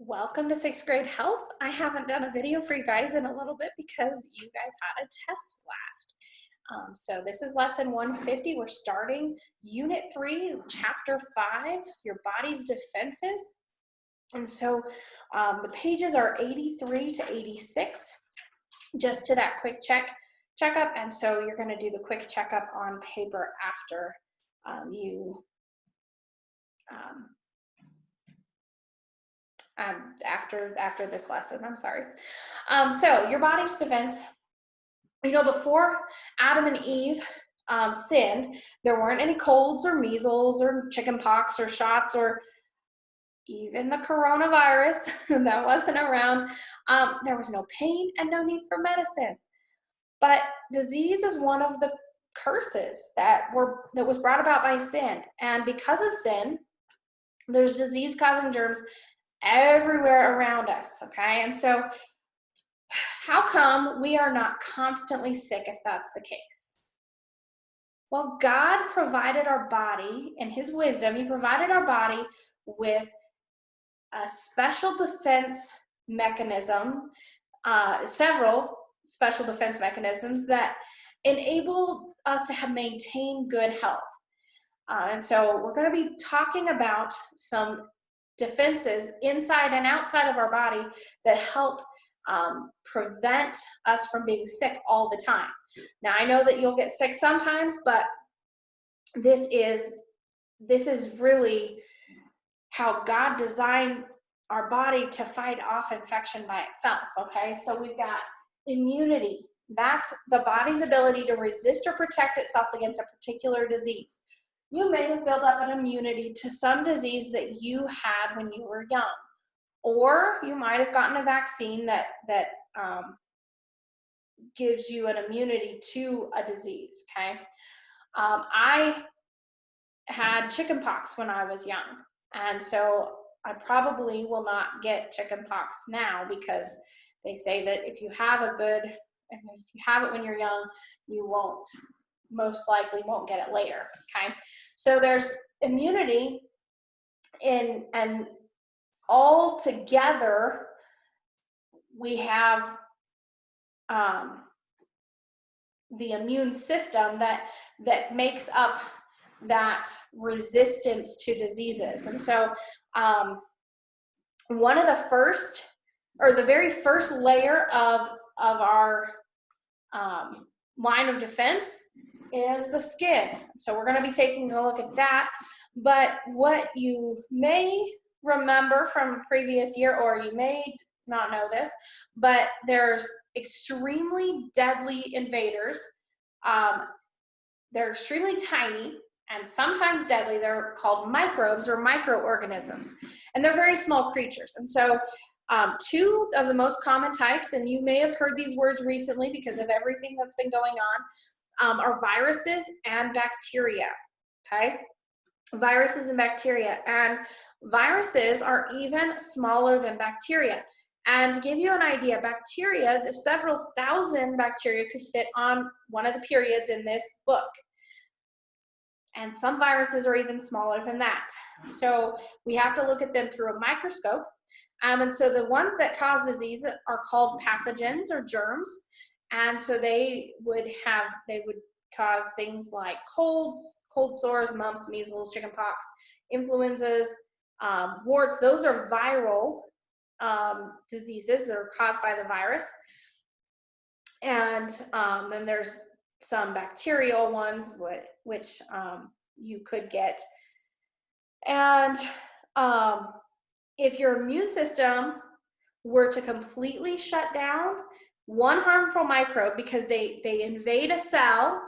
Welcome to sixth grade health. I haven't done a video for you guys in a little bit because you guys had a test last. So this is lesson 150. We're starting unit 3, chapter 5, your body's defenses. And so the pages are 83 to 86, just to that quick checkup. And so you're going to do the quick checkup on paper after after this lesson. I'm sorry. So your body's defense, before Adam and Eve sinned, there weren't any colds or measles or chicken pox or shots or even the coronavirus that wasn't around. There was no pain and no need for medicine. But disease is one of the curses that was brought about by sin. And because of sin, there's disease-causing germs everywhere around us, okay? And so how come we are not constantly sick if that's the case? Well, God provided our body, in his wisdom, he provided our body with a special defense mechanism, several special defense mechanisms that enable us to maintain good health. And so we're going to be talking about some defenses inside and outside of our body that help prevent us from being sick all the time. Now, I know that you'll get sick sometimes, but this is really how God designed our body to fight off infection by itself, okay? So we've got immunity. That's the body's ability to resist or protect itself against a particular disease. You may have built up an immunity to some disease that you had when you were young, or you might have gotten a vaccine that gives you an immunity to a disease, okay? I had chicken pox when I was young, and so I probably will not get chicken pox now because they say that if you have it when you're young, you most likely won't get it later, okay? So there's immunity and all together we have the immune system that makes up that resistance to diseases. And so one of the first, or the very first layer of our line of defense is the skin. So we're going to be taking a look at that. But what you may remember from a previous year, or you may not know this, but there's extremely deadly invaders. They're extremely tiny and sometimes deadly. They're called microbes or microorganisms, and they're very small creatures. And so two of the most common types, and you may have heard these words recently because of everything that's been going on, are viruses and bacteria, okay? Viruses and bacteria. And viruses are even smaller than bacteria. And to give you an idea, bacteria, the several thousand bacteria could fit on one of the periods in this book. And some viruses are even smaller than that. So we have to look at them through a microscope. And so the ones that cause disease are called pathogens or germs. And so they would cause things like colds, cold sores, mumps, measles, chickenpox, influenzas, warts. Those are viral diseases that are caused by the virus. And then there's some bacterial ones which you could get. And if your immune system were to completely shut down one harmful microbe, because they invade a cell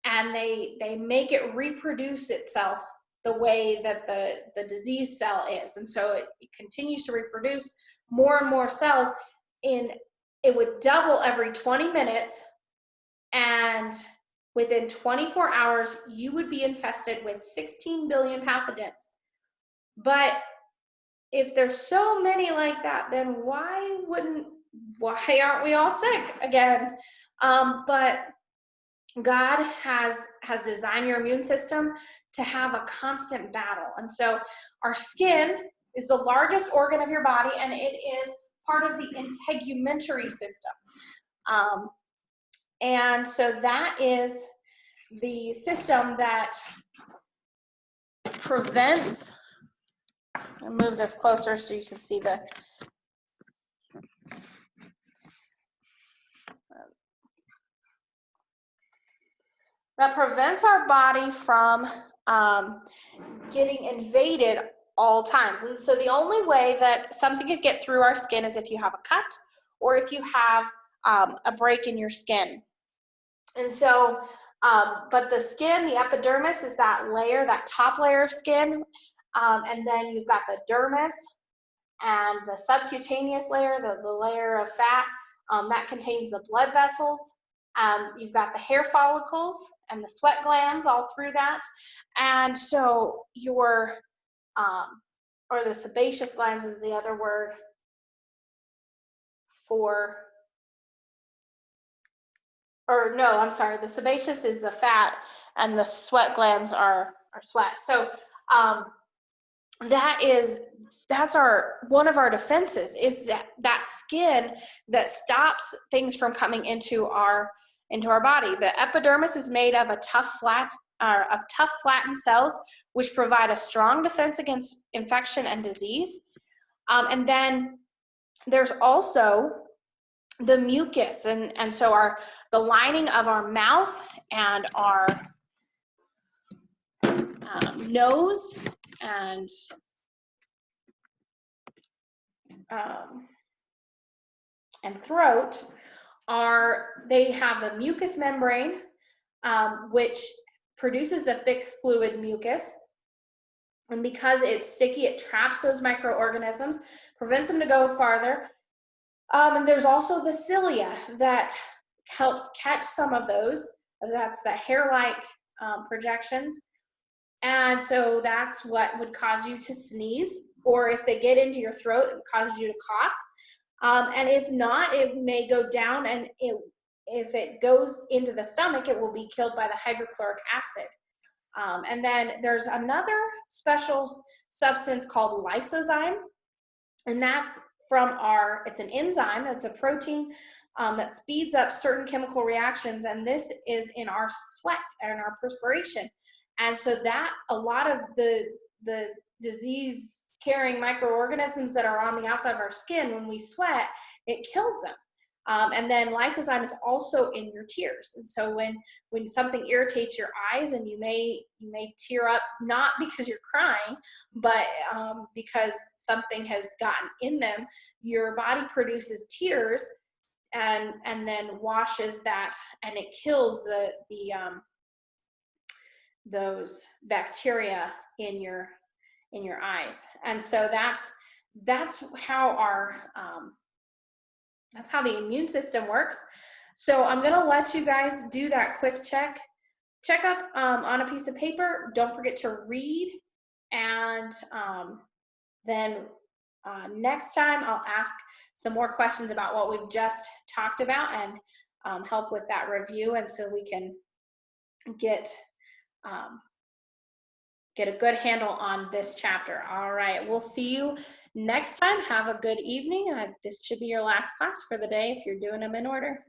and they make it reproduce itself the way that the disease cell is, and so it continues to reproduce more and more cells, it would double every 20 minutes, and within 24 hours you would be infested with 16 billion pathogens. But if there's so many like that, then why aren't we all sick again? But God has designed your immune system to have a constant battle. And so our skin is the largest organ of your body, and it is part of the integumentary system. And so that is the system that prevents, I'll move this closer so you can see that prevents our body from getting invaded all times. And so the only way that something could get through our skin is if you have a cut or if you have a break in your skin. And so, but the skin, the epidermis, is that layer, that top layer of skin. And then you've got the dermis and the subcutaneous layer, the layer of fat that contains the blood vessels. You've got the hair follicles and the sweat glands all through that. And so your, or the sebaceous glands is the other word for, or no, I'm sorry, the sebaceous is the fat and the sweat glands are sweat. So that's one of our defenses, is that skin that stops things from coming into our body. The epidermis is made of tough flattened cells, which provide a strong defense against infection and disease. And then there's also the mucus, and so the lining of our mouth and our nose and throat they have the mucous membrane, which produces the thick fluid mucus. And because it's sticky, it traps those microorganisms, prevents them to go farther. And there's also the cilia that helps catch some of those. That's the hair-like projections. And so that's what would cause you to sneeze, or if they get into your throat, it causes you to cough. And if not, it may go down, and if it goes into the stomach, it will be killed by the hydrochloric acid. And then there's another special substance called lysozyme, and that's it's an enzyme, it's a protein that speeds up certain chemical reactions, and this is in our sweat and our perspiration. And so that a lot of the disease-carrying microorganisms that are on the outside of our skin, when we sweat, it kills them. And then lysozyme is also in your tears. And so when something irritates your eyes, and you may tear up, not because you're crying, but because something has gotten in them, your body produces tears and then washes that, and it kills those bacteria in your eyes. And so that's how that's how the immune system works. So I'm gonna let you guys do that quick checkup on a piece of paper. Don't forget to read, and then next time I'll ask some more questions about what we've just talked about, and help with that review, and so we can get a good handle on this chapter. All right, we'll see you next time. Have a good evening. This should be your last class for the day if you're doing them in order.